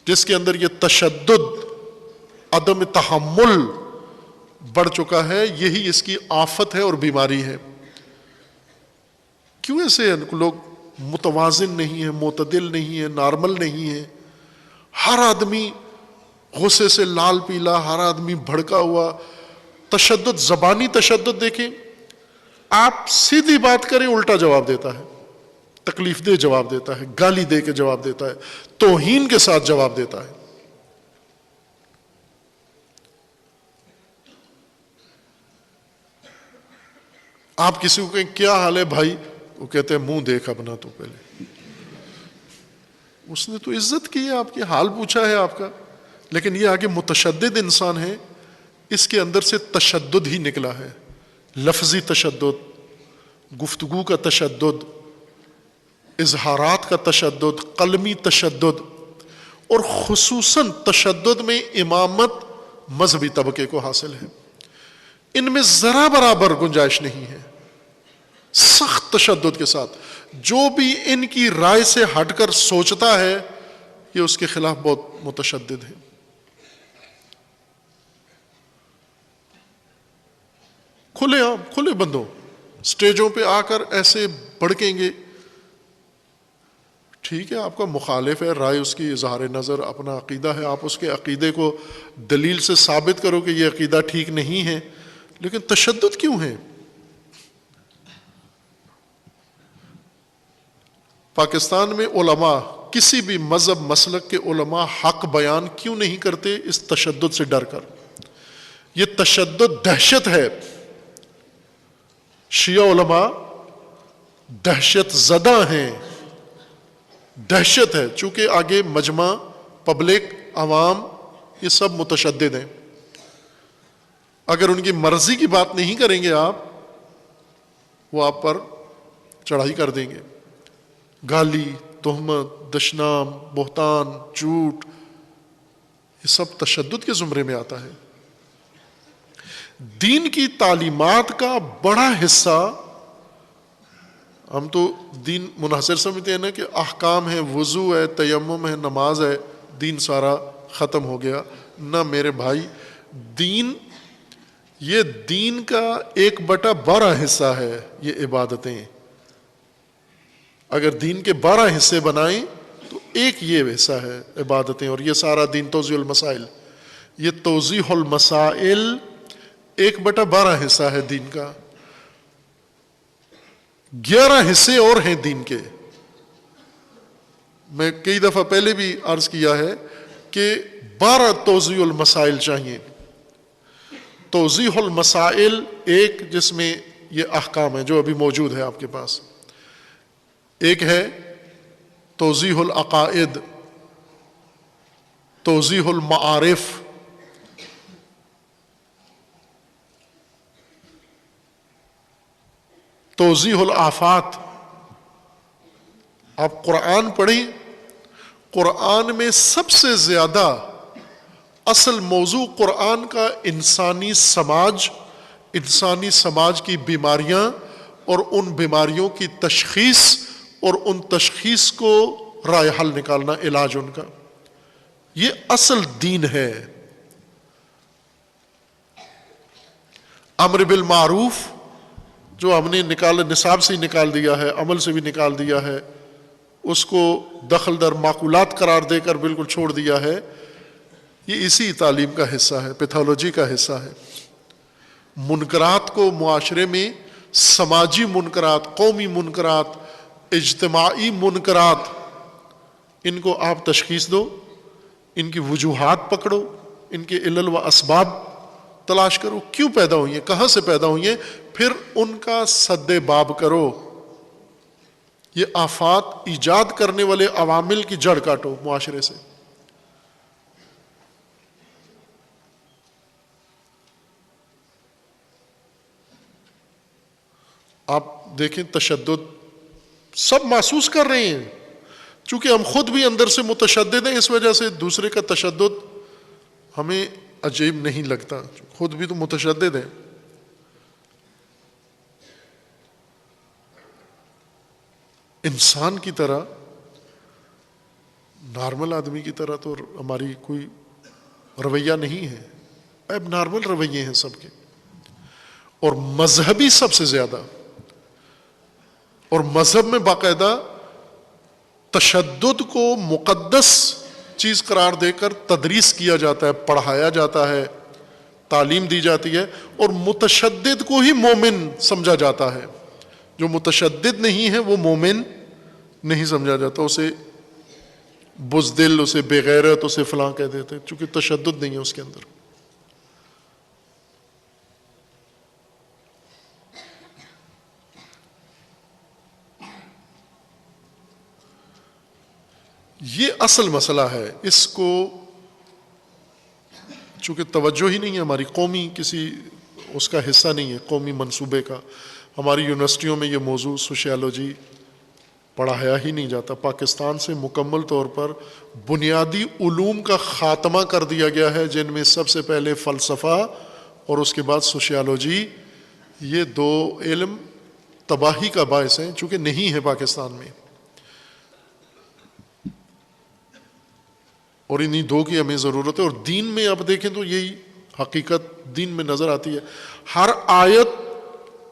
جس کے اندر یہ تشدد، عدم تحمل بڑھ چکا ہے، یہی اس کی آفت ہے اور بیماری ہے۔ کیوں ایسے لوگ متوازن نہیں ہیں، معتدل نہیں ہیں، نارمل نہیں ہیں؟ ہر آدمی غصے سے لال پیلا، ہر آدمی بھڑکا ہوا، تشدد، زبانی تشدد دیکھیں، آپ سیدھی بات کریں الٹا جواب دیتا ہے، تکلیف دہ جواب دیتا ہے، گالی دے کے جواب دیتا ہے، توہین کے ساتھ جواب دیتا ہے۔ آپ کسی کو کہیں کیا حال ہے بھائی، وہ کہتے ہیں منہ دیکھ اپنا تو پہلے، اس نے تو عزت کی ہے، آپ کی حال پوچھا ہے آپ کا، لیکن یہ آگے متشدد انسان ہے، اس کے اندر سے تشدد ہی نکلا ہے، لفظی تشدد، گفتگو کا تشدد، اظہارات کا تشدد، قلمی تشدد، اور خصوصاً تشدد میں امامت مذہبی طبقے کو حاصل ہے۔ ان میں ذرا برابر گنجائش نہیں ہے، سخت تشدد کے ساتھ۔ جو بھی ان کی رائے سے ہٹ کر سوچتا ہے یہ اس کے خلاف بہت متشدد ہے۔ کھلے عام، کھلے بندوں سٹیجوں پہ آ کر ایسے بھڑکیں گے، ٹھیک ہے آپ کا مخالف ہے، رائے اس کی اظہار نظر، اپنا عقیدہ ہے، آپ اس کے عقیدے کو دلیل سے ثابت کرو کہ یہ عقیدہ ٹھیک نہیں ہے، لیکن تشدد کیوں ہے؟ پاکستان میں علماء، کسی بھی مذہب مسلک کے علماء حق بیان کیوں نہیں کرتے؟ اس تشدد سے ڈر کر۔ یہ تشدد دہشت ہے۔ شیعہ علماء دہشت زدہ ہیں، دہشت ہے، چونکہ آگے مجمع، پبلک، عوام، یہ سب متشدد ہیں۔ اگر ان کی مرضی کی بات نہیں کریں گے آپ، وہ آپ پر چڑھائی کر دیں گے، گالی، تہمت، دشنام، بہتان، جھوٹ، یہ سب تشدد کے زمرے میں آتا ہے۔ دین کی تعلیمات کا بڑا حصہ، ہم تو دین منحصر سمجھتے ہیں نا کہ احکام ہے، وضو ہے، تیمم ہے، نماز ہے، دین سارا ختم ہو گیا۔ نہ میرے بھائی، دین، یہ دین کا 1/12 حصہ ہے یہ عبادتیں۔ اگر دین کے 12 حصے بنائیں تو ایک یہ حصہ ہے عبادتیں، اور یہ سارا دین توضیح المسائل، یہ توضیح المسائل 1/12 حصہ ہے دین کا۔ 11 حصے اور ہیں دین کے۔ میں کئی دفعہ پہلے بھی عرض کیا ہے کہ 12 توضیح المسائل چاہیے۔ توضیح المسائل ایک، جس میں یہ احکام ہے جو ابھی موجود ہے آپ کے پاس، ایک ہے توضیح العقائد، توضیح المعارف، توضیح الآفات۔ آپ قرآن پڑھیں، قرآن میں سب سے زیادہ اصل موضوع قرآن کا انسانی سماج، انسانی سماج کی بیماریاں اور ان بیماریوں کی تشخیص اور ان تشخیص کو رائے حل نکالنا، علاج ان کا، یہ اصل دین ہے۔ امر بالمعروف جو ہم نے نصاب سے ہی نکال دیا ہے، عمل سے بھی نکال دیا ہے، اس کو دخل در معقولات قرار دے کر بالکل چھوڑ دیا ہے، یہ اسی تعلیم کا حصہ ہے، پیتھولوجی کا حصہ ہے۔ منکرات کو معاشرے میں، سماجی منکرات، قومی منکرات، اجتماعی منکرات، ان کو آپ تشخیص دو، ان کی وجوہات پکڑو، ان کے علل و اسباب تلاش کرو، کیوں پیدا ہوئی ہیں، کہاں سے پیدا ہوئی ہیں، پھر ان کا سد باب کرو۔ یہ آفات ایجاد کرنے والے عوامل کی جڑ کاٹو معاشرے سے۔ آپ دیکھیں تشدد سب محسوس کر رہے ہیں، چونکہ ہم خود بھی اندر سے متشدد ہیں، اس وجہ سے دوسرے کا تشدد ہمیں عجیب نہیں لگتا، خود بھی تو متشدد ہیں۔ انسان کی طرح نارمل آدمی کی طرح تو ہماری کوئی رویہ نہیں ہے، اب نارمل رویے ہیں سب کے، اور مذہبی سب سے زیادہ، اور مذہب میں باقاعدہ تشدد کو مقدس چیز قرار دے کر تدریس کیا جاتا ہے، پڑھایا جاتا ہے، تعلیم دی جاتی ہے، اور متشدد کو ہی مومن سمجھا جاتا ہے، جو متشدد نہیں ہے وہ مومن نہیں سمجھا جاتا، اسے بزدل، اسے بے غیرت، اسے فلاں کہہ دیتے، چونکہ تشدد نہیں ہے اس کے اندر۔ یہ اصل مسئلہ ہے، اس کو چونکہ توجہ ہی نہیں ہے ہماری، قومی کسی اس کا حصہ نہیں ہے، قومی منصوبے کا۔ ہماری یونیورسٹیوں میں یہ موضوع سوشیالوجی پڑھایا ہی نہیں جاتا۔ پاکستان سے مکمل طور پر بنیادی علوم کا خاتمہ کر دیا گیا ہے، جن میں سب سے پہلے فلسفہ اور اس کے بعد سوشیالوجی۔ یہ دو علم تباہی کا باعث ہیں، چونکہ نہیں ہے پاکستان میں، اور انہی دو کی ہمیں ضرورت ہے۔ اور دین میں آپ دیکھیں تو یہی حقیقت دین میں نظر آتی ہے۔ ہر آیت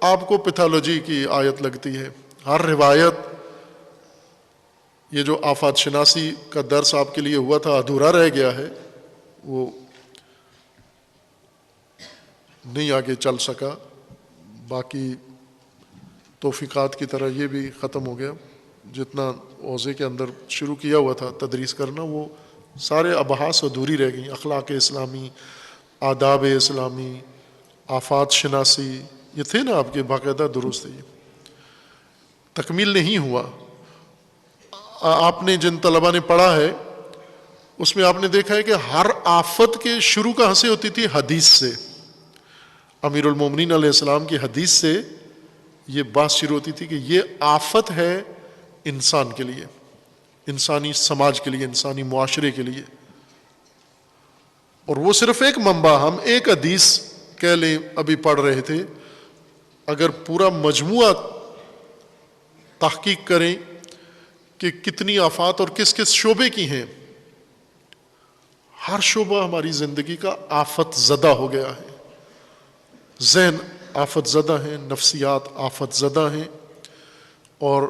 آپ کو پیتھولوجی کی آیت لگتی ہے، ہر روایت۔ یہ جو آفات شناسی کا درس آپ کے لیے ہوا تھا ادھورا رہ گیا ہے، وہ نہیں آگے چل سکا، باقی توفیقات کی طرح یہ بھی ختم ہو گیا۔ جتنا اوضے کے اندر شروع کیا ہوا تھا تدریس کرنا، وہ سارے ابحاث ادھوری رہ گئیں۔ اخلاق اسلامی، آداب اسلامی، آفات شناسی، یہ تھے نا آپ کے باقاعدہ درست، یہ تکمیل نہیں ہوا۔ آپ نے جن طلبہ نے پڑھا ہے اس میں آپ نے دیکھا ہے کہ ہر آفت کے شروع کہاں سے ہوتی تھی؟ حدیث سے۔ امیر المومنین علیہ السلام کی حدیث سے یہ بات شروع ہوتی تھی کہ یہ آفت ہے انسان کے لیے، انسانی سماج کے لیے، انسانی معاشرے کے لیے۔ اور وہ صرف ایک منبع، ہم ایک حدیث کہہ لیں ابھی پڑھ رہے تھے، اگر پورا مجموعہ تحقیق کریں کہ کتنی آفات اور کس کس شعبے کی ہیں، ہر شعبہ ہماری زندگی کا آفت زدہ ہو گیا ہے۔ ذہن آفت زدہ ہیں، نفسیات آفت زدہ ہیں، اور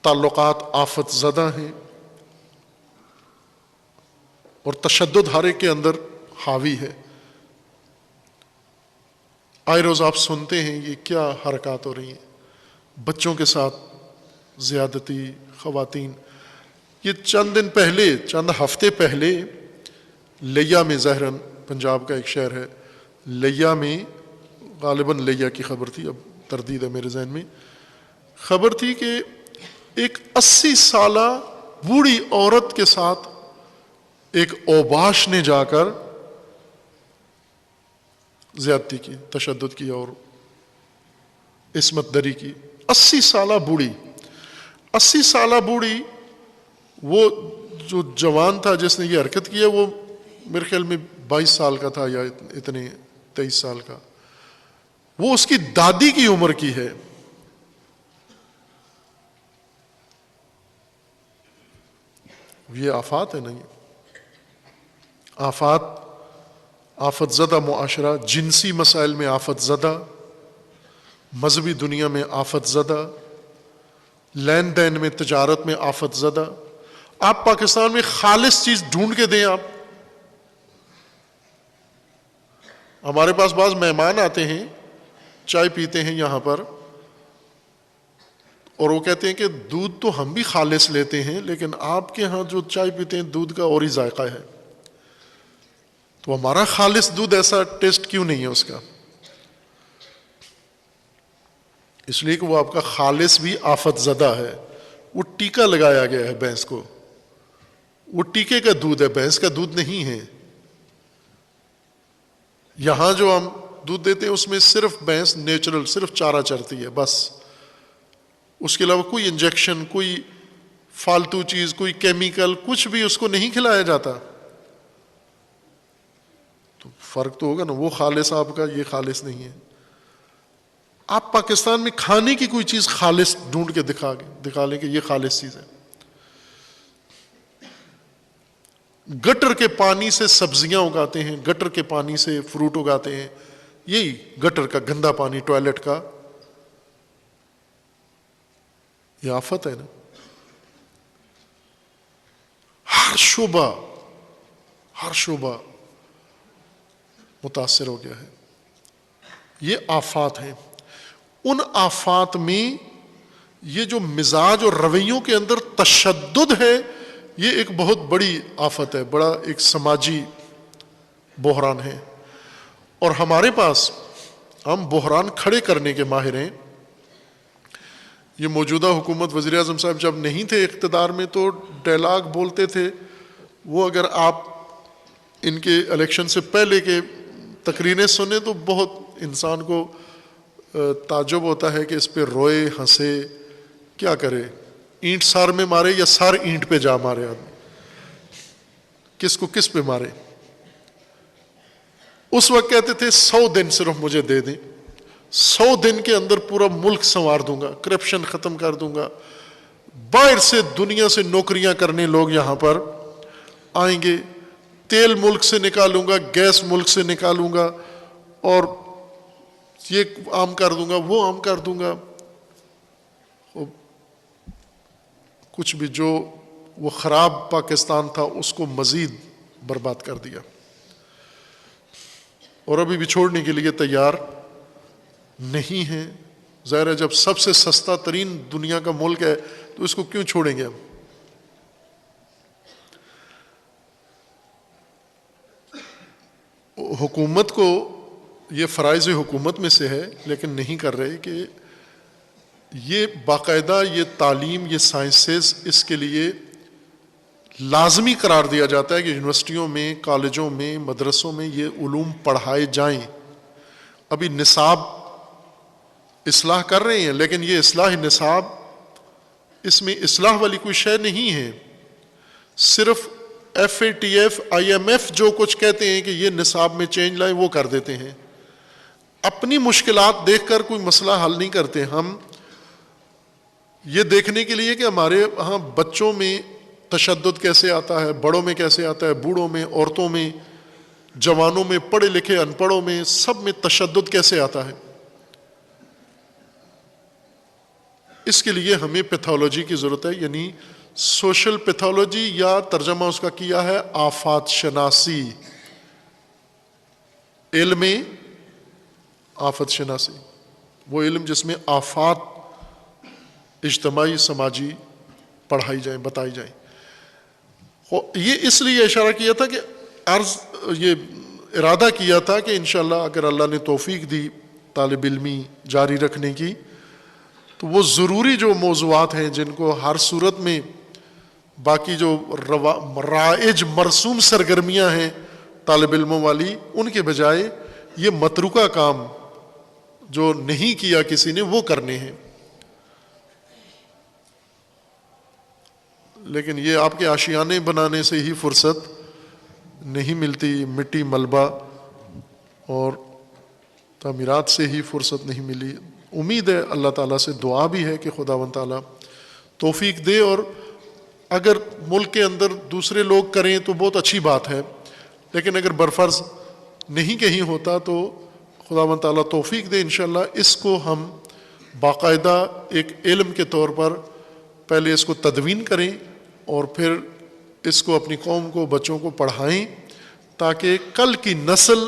تعلقات آفت زدہ ہیں، اور تشدد ہر ایک کے اندر حاوی ہے۔ آئے روز آپ سنتے ہیں یہ کیا حرکات ہو رہی ہیں، بچوں کے ساتھ زیادتی، خواتین۔ یہ چند دن پہلے، چند ہفتے پہلے لیا میں، ظاہراً پنجاب کا ایک شہر ہے، لیا میں، غالباً لیا کی خبر تھی، اب تردید ہے میرے ذہن میں، خبر تھی کہ ایک 80 سالہ بوڑھی عورت کے ساتھ ایک اوباش نے جا کر زیادتی کی، تشدد کی اور عصمت دری کی۔ 80 سالہ بوڑھی، 80 سالہ بوڑھی، وہ جو جوان تھا جس نے یہ حرکت کی ہے وہ میرے خیال میں 22 سال کا تھا یا اتنے 23 سال کا، وہ اس کی دادی کی عمر کی ہے۔ یہ آفات ہے نہیں؟ آفات، آفت زدہ معاشرہ، جنسی مسائل میں آفت زدہ، مذہبی دنیا میں آفت زدہ، لین دین میں، تجارت میں آفت زدہ۔ آپ پاکستان میں خالص چیز ڈھونڈ کے دیں، آپ ہمارے پاس بعض مہمان آتے ہیں، چائے پیتے ہیں یہاں پر، اور وہ کہتے ہیں کہ دودھ تو ہم بھی خالص لیتے ہیں، لیکن آپ کے ہاں جو چائے پیتے ہیں دودھ کا اور ہی ذائقہ ہے، تو ہمارا خالص دودھ ایسا ٹیسٹ کیوں نہیں ہے اس کا؟ اس لیے کہ وہ آپ کا خالص بھی آفت زدہ ہے، وہ ٹیکا لگایا گیا ہے بھینس کو، وہ ٹیکے کا دودھ ہے، بھینس کا دودھ نہیں ہے۔ یہاں جو ہم دودھ دیتے ہیں اس میں صرف بھینس نیچرل، صرف چارہ چرتی ہے بس، اس کے علاوہ کوئی انجیکشن، کوئی فالتو چیز، کوئی کیمیکل، کچھ بھی اس کو نہیں کھلایا جاتا۔ تو فرق تو ہوگا نا، وہ خالص آپ کا، یہ خالص نہیں ہے۔ آپ پاکستان میں کھانے کی کوئی چیز خالص ڈھونڈ کے دکھا لیں کہ یہ خالص چیز ہے، گٹر کے پانی سے سبزیاں اگاتے ہیں، گٹر کے پانی سے فروٹ اگاتے ہیں، یہی گٹر کا گندا پانی ٹوائلٹ کا، یہ آفت ہے نا۔ ہر شعبہ متاثر ہو گیا ہے۔ یہ آفات ہیں۔ ان آفات میں یہ جو مزاج اور رویوں کے اندر تشدد ہے، یہ ایک بہت بڑی آفت ہے، بڑا ایک سماجی بحران ہے۔ اور ہمارے پاس، ہم بحران کھڑے کرنے کے ماہر ہیں۔ یہ موجودہ حکومت، وزیر اعظم صاحب جب نہیں تھے اقتدار میں تو ڈائلاگ بولتے تھے، وہ اگر آپ ان کے الیکشن سے پہلے کے تقریریں سنیں تو بہت انسان کو تعجب ہوتا ہے کہ اس پہ روئے ہنسے، کیا کرے، اینٹ سار میں مارے یا سار اینٹ پہ جا مارے، آدمی کس کو کس پہ مارے۔ اس وقت کہتے تھے 100 دن صرف مجھے دے دیں، 100 دن کے اندر پورا ملک سنوار دوں گا، کرپشن ختم کر دوں گا، باہر سے دنیا سے نوکریاں کرنے لوگ یہاں پر آئیں گے، تیل ملک سے نکالوں گا، گیس ملک سے نکالوں گا، اور یہ عام کر دوں گا، وہ عام کر دوں گا۔ کچھ بھی جو وہ خراب پاکستان تھا اس کو مزید برباد کر دیا، اور ابھی بھی چھوڑنے کے لیے تیار نہیں ہیں۔ ظاہر ہے جب سب سے سستا ترین دنیا کا ملک ہے تو اس کو کیوں چھوڑیں گے ہم؟ حکومت کو یہ فرائض حکومت میں سے ہے، لیکن نہیں کر رہے کہ یہ باقاعدہ یہ تعلیم، یہ سائنسز، اس کے لیے لازمی قرار دیا جاتا ہے کہ یونیورسٹیوں میں، کالجوں میں، مدرسوں میں یہ علوم پڑھائے جائیں۔ ابھی نصاب اصلاح کر رہے ہیں، لیکن یہ اصلاح نصاب، اس میں اصلاح والی کوئی شے نہیں ہے، صرف FATF IMF جو کچھ کہتے ہیں کہ یہ نصاب میں چینج لائیں وہ کر دیتے ہیں، اپنی مشکلات دیکھ کر کوئی مسئلہ حل نہیں کرتے۔ ہم یہ دیکھنے کے لیے کہ ہمارے ہاں بچوں میں تشدد کیسے آتا ہے، بڑوں میں کیسے آتا ہے، بوڑھوں میں، عورتوں میں، جوانوں میں، پڑھے لکھے ان پڑھوں میں، سب میں تشدد کیسے آتا ہے، اس کے لیے ہمیں پیتھولوجی کی ضرورت ہے، یعنی سوشل پیتھولوجی، یا ترجمہ اس کا کیا ہے آفات شناسی، علم آفت شناسی، وہ علم جس میں آفات اجتماعی سماجی پڑھائی جائیں، بتائی جائیں۔ یہ اس لیے اشارہ کیا تھا کہ یہ ارادہ کیا تھا کہ انشاءاللہ اگر اللہ نے توفیق دی طالب علمی جاری رکھنے کی، تو وہ ضروری جو موضوعات ہیں جن کو ہر صورت میں باقی جو رائج مرسوم سرگرمیاں ہیں طالب علموں والی، ان کے بجائے یہ متروکہ کام جو نہیں کیا کسی نے وہ کرنے ہیں۔ لیکن یہ آپ کے آشیانے بنانے سے ہی فرصت نہیں ملتی، مٹی ملبہ اور تعمیرات سے ہی فرصت نہیں ملی۔ امید ہے اللہ تعالیٰ سے، دعا بھی ہے کہ خداوند تعالیٰ توفیق دے، اور اگر ملک کے اندر دوسرے لوگ کریں تو بہت اچھی بات ہے، لیکن اگر برفرض نہیں کہیں ہوتا تو خداوند تعالیٰ توفیق دے انشاءاللہ اس کو ہم باقاعدہ ایک علم کے طور پر پہلے اس کو تدوین کریں، اور پھر اس کو اپنی قوم کو، بچوں کو پڑھائیں، تاکہ کل کی نسل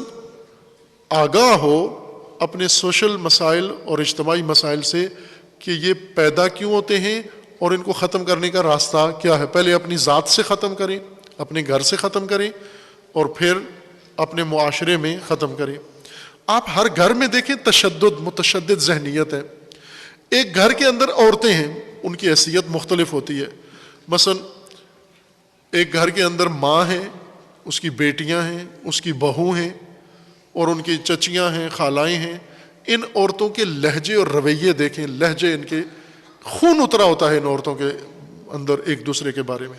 آگاہ ہو اپنے سوشل مسائل اور اجتماعی مسائل سے کہ یہ پیدا کیوں ہوتے ہیں اور ان کو ختم کرنے کا راستہ کیا ہے۔ پہلے اپنی ذات سے ختم کریں، اپنے گھر سے ختم کریں، اور پھر اپنے معاشرے میں ختم کریں۔ آپ ہر گھر میں دیکھیں تشدد، متشدد ذہنیت ہے۔ ایک گھر کے اندر عورتیں ہیں، ان کی حیثیت مختلف ہوتی ہے۔ مثلا ایک گھر کے اندر ماں ہے، اس کی بیٹیاں ہیں، اس کی بہو ہیں، اور ان کی چچیاں ہیں، خالائیں ہیں۔ ان عورتوں کے لہجے اور رویے دیکھیں، لہجے ان کے، خون اترا ہوتا ہے ان عورتوں کے اندر ایک دوسرے کے بارے میں۔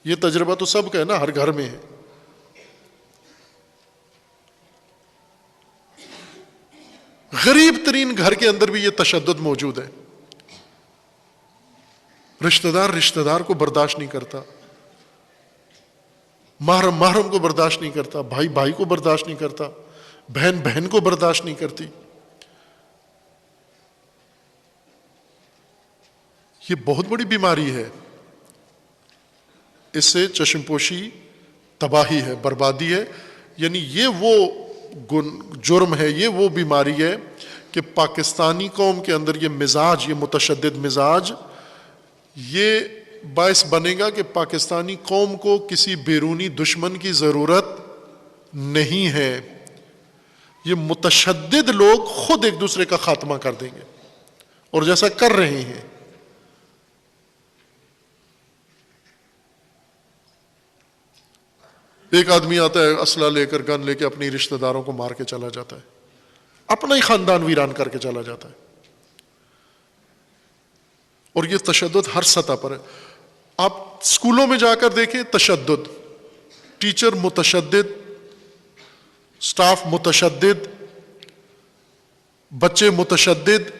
یہ تجربہ تو سب کا ہے نا، ہر گھر میں ہے۔ غریب ترین گھر کے اندر بھی یہ تشدد موجود ہے۔ رشتہ دار کو برداشت نہیں کرتا، محرم کو برداشت نہیں کرتا، بھائی بھائی کو برداشت نہیں کرتا، بہن بہن کو برداشت نہیں کرتی. یہ بہت بڑی بیماری ہے. اس سے چشم پوشی تباہی ہے، بربادی ہے. یعنی یہ وہ جرم ہے، یہ وہ بیماری ہے کہ پاکستانی قوم کے اندر یہ مزاج، یہ متشدد مزاج، یہ باعث بنے گا کہ پاکستانی قوم کو کسی بیرونی دشمن کی ضرورت نہیں ہے. یہ متشدد لوگ خود ایک دوسرے کا خاتمہ کر دیں گے، اور جیسا کر رہے ہیں. ایک آدمی آتا ہے اسلحہ لے کر، گن لے کے، اپنی رشتہ داروں کو مار کے چلا جاتا ہے، اپنا ہی خاندان ویران کر کے چلا جاتا ہے. اور یہ تشدد ہر سطح پر ہے. آپ اسکولوں میں جا کر دیکھیں، تشدد، ٹیچر متشدد، سٹاف متشدد، بچے متشدد.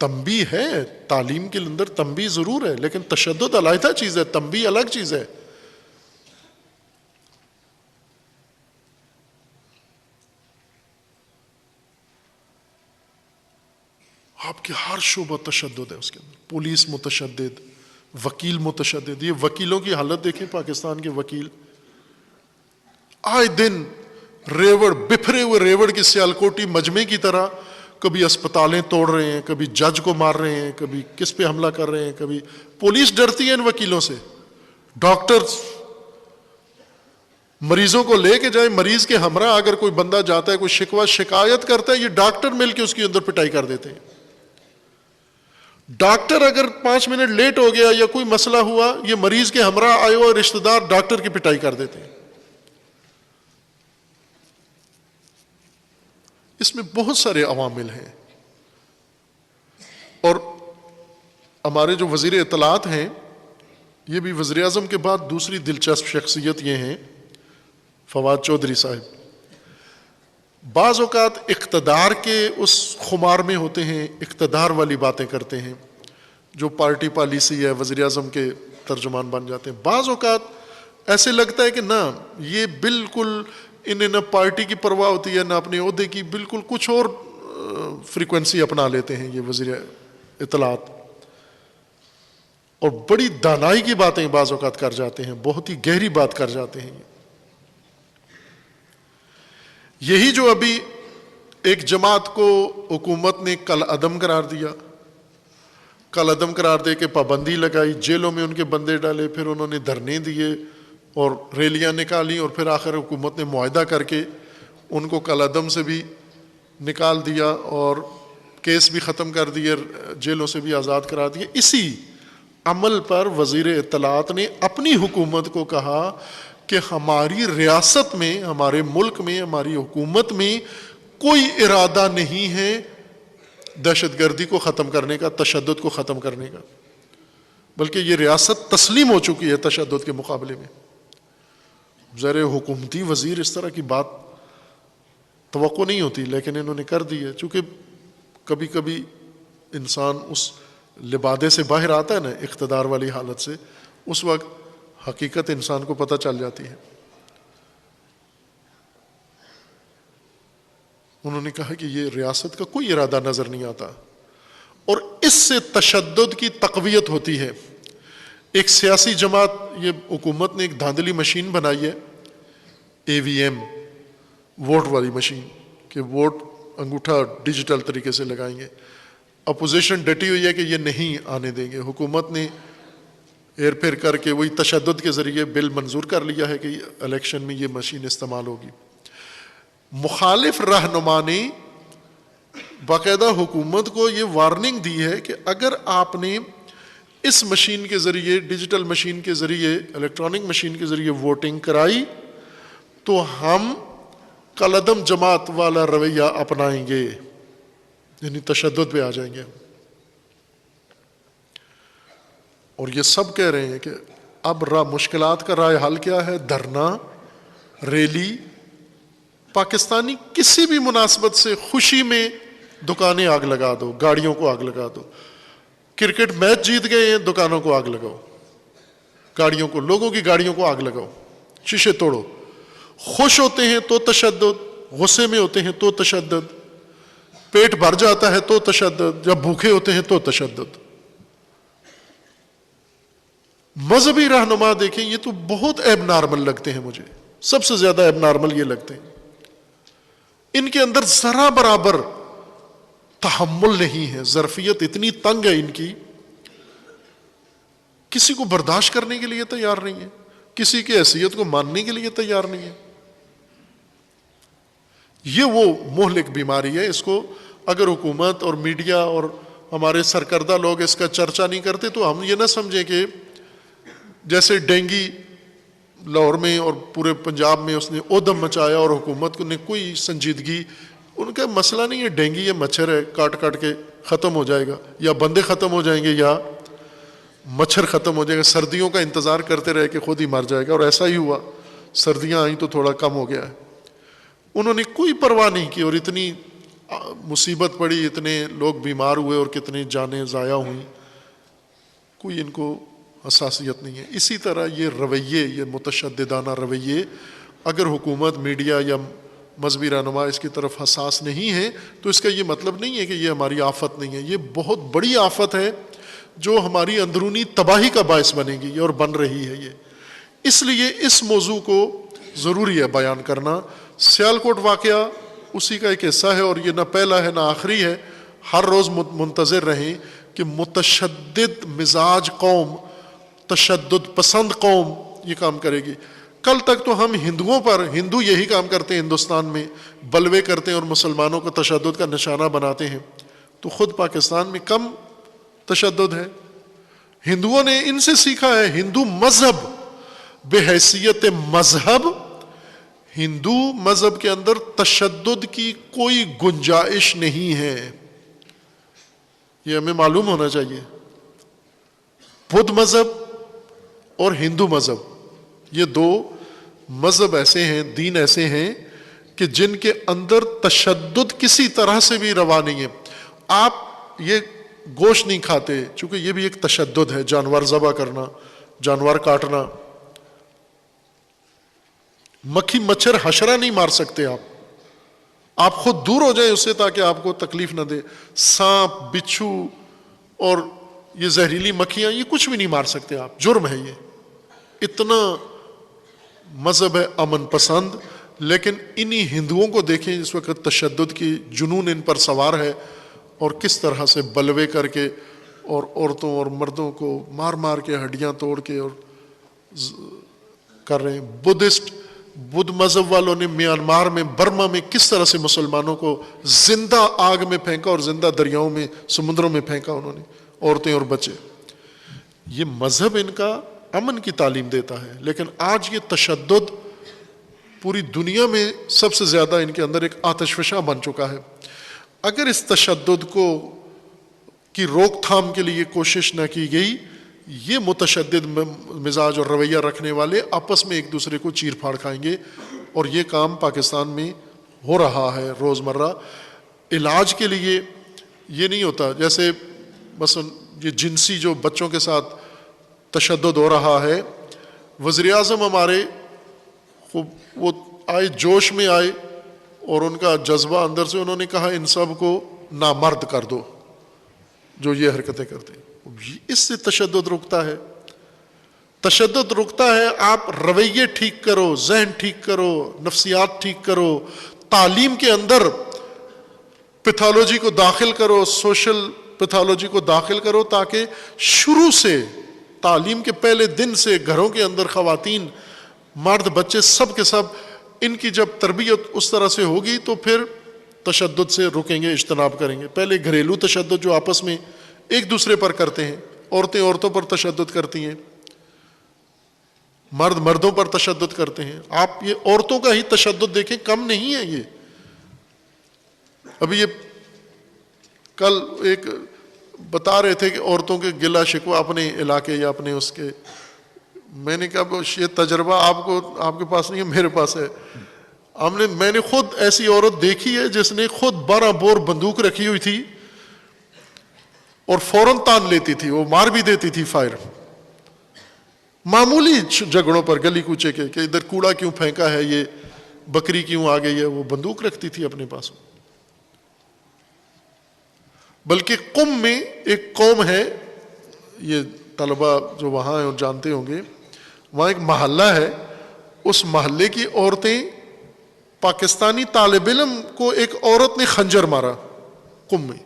تنبیہ ہے، تعلیم کے اندر تنبیہ ضرور ہے، لیکن تشدد علیحدہ چیز ہے، تنبیہ الگ چیز ہے. آپ کے ہر شعبہ تشدد ہے اس کے اندر. پولیس متشدد، وکیل متشدد. یہ وکیلوں کی حالت دیکھیں، پاکستان کے وکیل آئے دن ریوڑ، بکھرے ہوئے ریوڑ کی سیالکوٹی مجمع کی طرح کبھی اسپتالیں توڑ رہے ہیں، کبھی جج کو مار رہے ہیں، کبھی کس پہ حملہ کر رہے ہیں. کبھی پولیس ڈرتی ہے ان وکیلوں سے. ڈاکٹر مریضوں کو لے کے جائیں، مریض کے ہمراہ اگر کوئی بندہ جاتا ہے، کوئی شکوہ شکایت کرتا ہے، یہ ڈاکٹر مل کے اس کی اندر پٹائی کر دیتے ہیں. ڈاکٹر اگر 5 منٹ لیٹ ہو گیا یا کوئی مسئلہ ہوا، یہ مریض کے ہمراہ آئے ہوئے رشتہ دار ڈاکٹر کی پٹائی کر دیتے ہیں. اس میں بہت سارے عوامل ہیں. اور ہمارے جو وزیر اطلاعات ہیں، یہ بھی وزیر اعظم کے بعد دوسری دلچسپ شخصیت یہ ہیں، فواد چودھری صاحب. بعض اوقات اقتدار کے اس خمار میں ہوتے ہیں، اقتدار والی باتیں کرتے ہیں، جو پارٹی پالیسی ہے، وزیر اعظم کے ترجمان بن جاتے ہیں. بعض اوقات ایسے لگتا ہے کہ نہ، یہ بالکل انہیں نہ پارٹی کی پرواہ ہوتی ہے، نہ اپنے عہدے کی، بالکل کچھ اور فریکوینسی اپنا لیتے ہیں یہ وزیر اطلاعات، اور بڑی دانائی کی باتیں بعض اوقات کر جاتے ہیں، بہت ہی گہری بات کر جاتے ہیں. یہی جو ابھی ایک جماعت کو حکومت نے کل عدم قرار دیا، کل عدم قرار دے کے پابندی لگائی، جیلوں میں ان کے بندے ڈالے، پھر انہوں نے دھرنے دیے اور ریلیاں نکالی، اور پھر آخر حکومت نے معاہدہ کر کے ان کو کل عدم سے بھی نکال دیا اور کیس بھی ختم کر دیے، جیلوں سے بھی آزاد کرا دیے. اسی عمل پر وزیر اطلاعات نے اپنی حکومت کو کہا کہ ہماری ریاست میں، ہمارے ملک میں، ہماری حکومت میں کوئی ارادہ نہیں ہے دہشت گردی کو ختم کرنے کا، تشدد کو ختم کرنے کا، بلکہ یہ ریاست تسلیم ہو چکی ہے تشدد کے مقابلے میں. ذرا حکومتی وزیر اس طرح کی بات توقع نہیں ہوتی، لیکن انہوں نے کر دی ہے. چونکہ کبھی کبھی انسان اس لبادے سے باہر آتا ہے نا، اقتدار والی حالت سے، اس وقت حقیقت انسان کو پتہ چل جاتی ہے. انہوں نے کہا کہ یہ ریاست کا کوئی ارادہ نظر نہیں آتا، اور اس سے تشدد کی تقویت ہوتی ہے. ایک سیاسی جماعت، یہ حکومت نے ایک دھاندلی مشین بنائی ہے، AVM، ووٹ والی مشین، کہ ووٹ انگوٹھا ڈیجیٹل طریقے سے لگائیں گے. اپوزیشن ڈٹی ہوئی ہے کہ یہ نہیں آنے دیں گے. حکومت نے ہیر پھیر کر کے وہی تشدد کے ذریعے بل منظور کر لیا ہے کہ الیکشن میں یہ مشین استعمال ہوگی. مخالف رہنما نے باقاعدہ حکومت کو یہ وارننگ دی ہے کہ اگر آپ نے اس مشین کے ذریعے، ڈیجیٹل مشین کے ذریعے، الیکٹرانک مشین کے ذریعے ووٹنگ کرائی تو ہم کالعدم جماعت والا رویہ اپنائیں گے، یعنی تشدد پہ آ جائیں گے. اور یہ سب کہہ رہے ہیں کہ اب مشکلات کا رائے حل کیا ہے؟ دھرنا، ریلی. پاکستانی کسی بھی مناسبت سے خوشی میں دکانیں آگ لگا دو، گاڑیوں کو آگ لگا دو، کرکٹ میچ جیت گئے ہیں، دکانوں کو آگ لگاؤ، گاڑیوں کو، لوگوں کی گاڑیوں کو آگ لگاؤ، شیشے توڑو۔ خوش ہوتے ہیں تو تشدد، غصے میں ہوتے ہیں تو تشدد، پیٹ بھر جاتا ہے تو تشدد، جب بھوکے ہوتے ہیں تو تشدد۔ مذہبی رہنما دیکھیں، یہ تو بہت ایب نارمل لگتے ہیں مجھے، سب سے زیادہ ایب نارمل یہ لگتے ہیں۔ ان کے اندر ذرا برابر تحمل نہیں ہے، ظرفیت اتنی تنگ ہے ان کی، کسی کو برداشت کرنے کے لیے تیار نہیں ہے، کسی کی حیثیت کو ماننے کے لیے تیار نہیں ہے۔ یہ وہ مہلک بیماری ہے، اس کو اگر حکومت اور میڈیا اور ہمارے سرکردہ لوگ اس کا چرچا نہیں کرتے تو ہم یہ نہ سمجھیں کہ جیسے ڈینگی لاہور میں اور پورے پنجاب میں اس نے اودم مچایا اور حکومت نے کوئی سنجیدگی، ان کا مسئلہ نہیں ہے ڈینگی، یہ مچھر ہے، کاٹ کاٹ کے ختم ہو جائے گا، یا بندے ختم ہو جائیں گے یا مچھر ختم ہو جائے گا، سردیوں کا انتظار کرتے رہے کہ خود ہی مر جائے گا، اور ایسا ہی ہوا، سردیاں آئیں تو تھوڑا کم ہو گیا ہے۔ انہوں نے کوئی پرواہ نہیں کی اور اتنی مصیبت پڑی، اتنے لوگ بیمار ہوئے اور کتنی جانیں ضائع ہوئیں، کوئی ان کو حساسیت نہیں ہے۔ اسی طرح یہ رویے، یہ متشددانہ رویے، اگر حکومت، میڈیا یا مذہبی رہنما اس کی طرف حساس نہیں ہے تو اس کا یہ مطلب نہیں ہے کہ یہ ہماری آفت نہیں ہے، یہ بہت بڑی آفت ہے جو ہماری اندرونی تباہی کا باعث بنے گی اور بن رہی ہے یہ۔ اس لیے اس موضوع کو ضروری ہے بیان کرنا۔ سیالکوٹ واقعہ اسی کا ایک حصہ ہے، اور یہ نہ پہلا ہے نہ آخری ہے۔ ہر روز منتظر رہیں کہ متشدد مزاج قوم، تشدد پسند قوم یہ کام کرے گی۔ کل تک تو ہم ہندوؤں پر، ہندو یہی کام کرتے ہیں ہندوستان میں، بلوے کرتے ہیں اور مسلمانوں کو تشدد کا نشانہ بناتے ہیں، تو خود پاکستان میں کم تشدد ہے؟ ہندوؤں نے ان سے سیکھا ہے۔ ہندو مذہب بحیثیت مذہب، ہندو مذہب کے اندر تشدد کی کوئی گنجائش نہیں ہے، یہ ہمیں معلوم ہونا چاہیے۔ بدھ مذہب اور ہندو مذہب، یہ دو مذہب ایسے ہیں، دین ایسے ہیں کہ جن کے اندر تشدد کسی طرح سے بھی روا نہیں ہے۔ آپ یہ گوشت نہیں کھاتے، چونکہ یہ بھی ایک تشدد ہے، جانور ذبح کرنا، جانور کاٹنا۔ مکھی مچھر حشرہ نہیں مار سکتے آپ خود دور ہو جائیں اس سے تاکہ آپ کو تکلیف نہ دے۔ سانپ، بچھو اور یہ زہریلی مکھیاں، یہ کچھ بھی نہیں مار سکتے آپ، جرم ہے یہ۔ اتنا مذہب ہے امن پسند، لیکن انہی ہندوؤں کو دیکھیں اس وقت تشدد کی جنون ان پر سوار ہے، اور کس طرح سے بلوے کر کے اور عورتوں اور مردوں کو مار مار کے ہڈیاں توڑ کے اور کر رہے ہیں۔ بدھ مذہب والوں نے میانمار میں، برما میں کس طرح سے مسلمانوں کو زندہ آگ میں پھینکا اور زندہ دریاؤں میں، سمندروں میں پھینکا انہوں نے، عورتیں اور بچے۔ یہ مذہب ان کا امن کی تعلیم دیتا ہے، لیکن آج یہ تشدد پوری دنیا میں سب سے زیادہ ان کے اندر ایک آتش فشاں بن چکا ہے۔ اگر اس تشدد کی روک تھام کے لیے کوشش نہ کی گئی، یہ متشدد مزاج اور رویہ رکھنے والے آپس میں ایک دوسرے کو چیر پھاڑ کھائیں گے، اور یہ کام پاکستان میں ہو رہا ہے روزمرہ۔ علاج کے لیے یہ نہیں ہوتا، جیسے مثلا یہ جنسی جو بچوں کے ساتھ تشدد ہو رہا ہے، وزیر اعظم ہمارے وہ آئے، جوش میں آئے، اور ان کا جذبہ اندر سے انہوں نے کہا ان سب کو نامرد کر دو جو یہ حرکتیں کرتے ہیں۔ اس سے تشدد رکتا ہے، تشدد رکتا ہے۔ آپ رویے ٹھیک کرو، ذہن ٹھیک کرو، نفسیات ٹھیک کرو، تعلیم کے اندر پیتھولوجی کو داخل کرو، سوشل پیتھولوجی کو داخل کرو، تاکہ شروع سے تعلیم کے پہلے دن سے گھروں کے اندر خواتین، مرد، بچے سب کے سب، ان کی جب تربیت اس طرح سے ہوگی تو پھر تشدد سے رکیں گے، اجتناب کریں گے۔ پہلے گھریلو تشدد جو آپس میں ایک دوسرے پر کرتے ہیں، عورتیں عورتوں پر تشدد کرتی ہیں، مرد مردوں پر تشدد کرتے ہیں، آپ یہ عورتوں کا ہی تشدد دیکھیں، کم نہیں ہے یہ۔ ابھی یہ کل ایک بتا رہے تھے کہ عورتوں کے گلہ شکوہ اپنے علاقے یا اپنے اس کے، میں نے کہا یہ تجربہ آپ کے پاس نہیں ہے، میرے پاس ہے۔ میں نے خود ایسی عورت دیکھی ہے جس نے خود 12 بور بندوق رکھی ہوئی تھی، اور فوراً تان لیتی تھی، وہ مار بھی دیتی تھی فائر. معمولی جھگڑوں پر گلی کوچے کے کہ ادھر کوڑا کیوں پھینکا ہے، یہ بکری کیوں آ گئی ہے، وہ بندوق رکھتی تھی اپنے پاس. بلکہ قم میں ایک قوم ہے، یہ طلبہ جو وہاں ہیں جانتے ہوں گے، وہاں ایک محلہ ہے، اس محلے کی عورتیں، پاکستانی طالب علم کو ایک عورت نے خنجر مارا قم میں.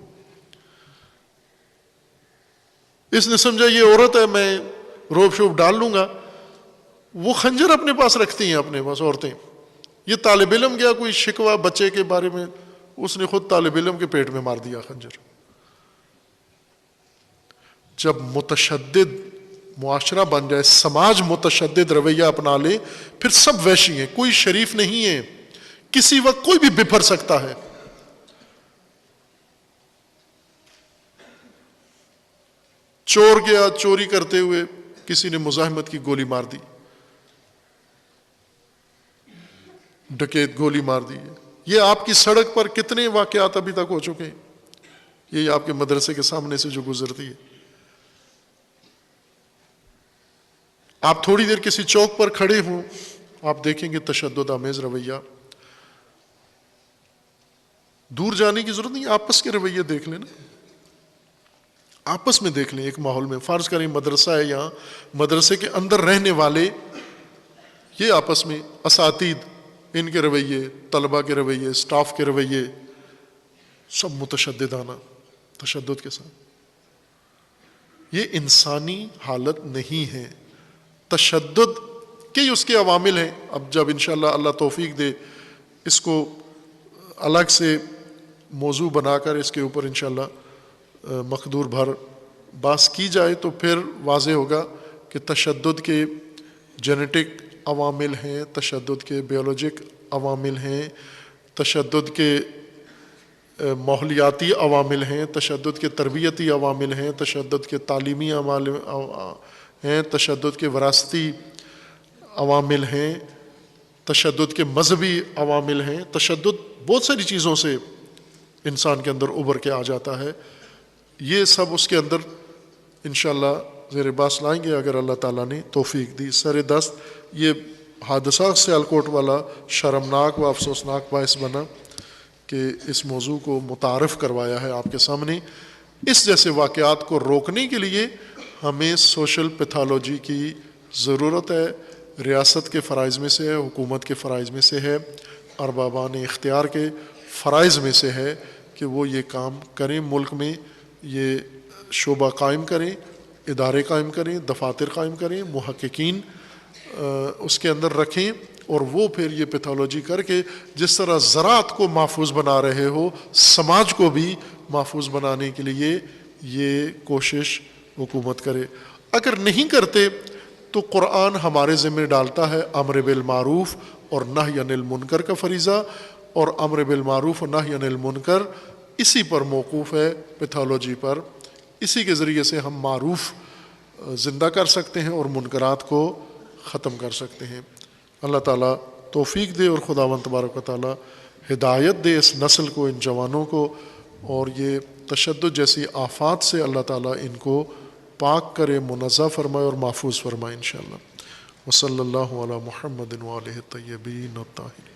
اس نے سمجھا یہ عورت ہے، میں روب شوب ڈال لوں گا. وہ خنجر اپنے پاس رکھتی ہیں، اپنے پاس عورتیں. یہ طالب علم گیا کوئی شکوہ بچے کے بارے میں، اس نے خود طالب علم کے پیٹ میں مار دیا خنجر. جب متشدد معاشرہ بن جائے، سماج متشدد رویہ اپنا لے، پھر سب وحشی ہیں، کوئی شریف نہیں ہے، کسی وقت کوئی بھی بپھر سکتا ہے. چور گیا، چوری کرتے ہوئے کسی نے مزاحمت کی، گولی مار دی. ڈکیت گولی مار دی. یہ آپ کی سڑک پر کتنے واقعات ابھی تک ہو چکے ہیں. یہ آپ کے مدرسے کے سامنے سے جو گزرتی ہے، آپ تھوڑی دیر کسی چوک پر کھڑے ہوں، آپ دیکھیں گے تشدد آمیز رویہ. دور جانے کی ضرورت نہیں، آپس کے رویے دیکھ لیں نا، آپس میں دیکھ لیں. ایک ماحول میں فرض کریں مدرسہ ہے، یہاں مدرسے کے اندر رہنے والے یہ آپس میں اساتید، ان کے رویے، طلبہ کے رویے، سٹاف کے رویے، سب متشددانہ تشدد کے ساتھ. یہ انسانی حالت نہیں ہے. تشدد کے اس کے عوامل ہیں. اب جب انشاءاللہ اللہ توفیق دے اس کو الگ سے موضوع بنا کر اس کے اوپر انشاءاللہ مقدور بھر بحث کی جائے تو پھر واضح ہوگا کہ تشدد کے جینیٹک عوامل ہیں، تشدد کے بیولوجک عوامل ہیں، تشدد کے ماحولیاتی عوامل ہیں، تشدد کے تربیتی عوامل ہیں، تشدد کے تعلیمی عوامل ہیں، تشدد کے وراثتی عوامل ہیں، تشدد کے مذہبی عوامل ہیں. تشدد بہت ساری چیزوں سے انسان کے اندر ابھر کے آ جاتا ہے. یہ سب اس کے اندر انشاءاللہ زیر بحث لائیں گے اگر اللہ تعالیٰ نے توفیق دی. سر دست یہ حادثہ سیالکوٹ والا شرمناک و افسوسناک باعث بنا کہ اس موضوع کو متعارف کروایا ہے آپ کے سامنے. اس جیسے واقعات کو روکنے کے لیے ہمیں سوشل پیتھالوجی کی ضرورت ہے. ریاست کے فرائض میں سے ہے، حکومت کے فرائض میں سے ہے، اربابان اختیار کے فرائض میں سے ہے کہ وہ یہ کام کریں. ملک میں یہ شعبہ قائم کریں، ادارے قائم کریں، دفاتر قائم کریں، محققین اس کے اندر رکھیں، اور وہ پھر یہ پیتھولوجی کر کے جس طرح زراعت کو محفوظ بنا رہے ہو، سماج کو بھی محفوظ بنانے کے لیے یہ کوشش حکومت کرے. اگر نہیں کرتے تو قرآن ہمارے ذمہ ڈالتا ہے امر بالمعروف اور نہی عن المنکر کا فریضہ، اور امر بالمعروف اور نہی عن المنکر اسی پر موقوف ہے، پیتھولوجی پر. اسی کے ذریعے سے ہم معروف زندہ کر سکتے ہیں اور منکرات کو ختم کر سکتے ہیں. اللہ تعالیٰ توفیق دے اور خداوند تبارک و تعالیٰ ہدایت دے اس نسل کو، ان جوانوں کو، اور یہ تشدد جیسی آفات سے اللہ تعالیٰ ان کو پاک کرے، منزہ فرمائے اور محفوظ فرمائے انشاءاللہ. وصلی اللہ علی محمد وآلہ الطیبین الطاہرین.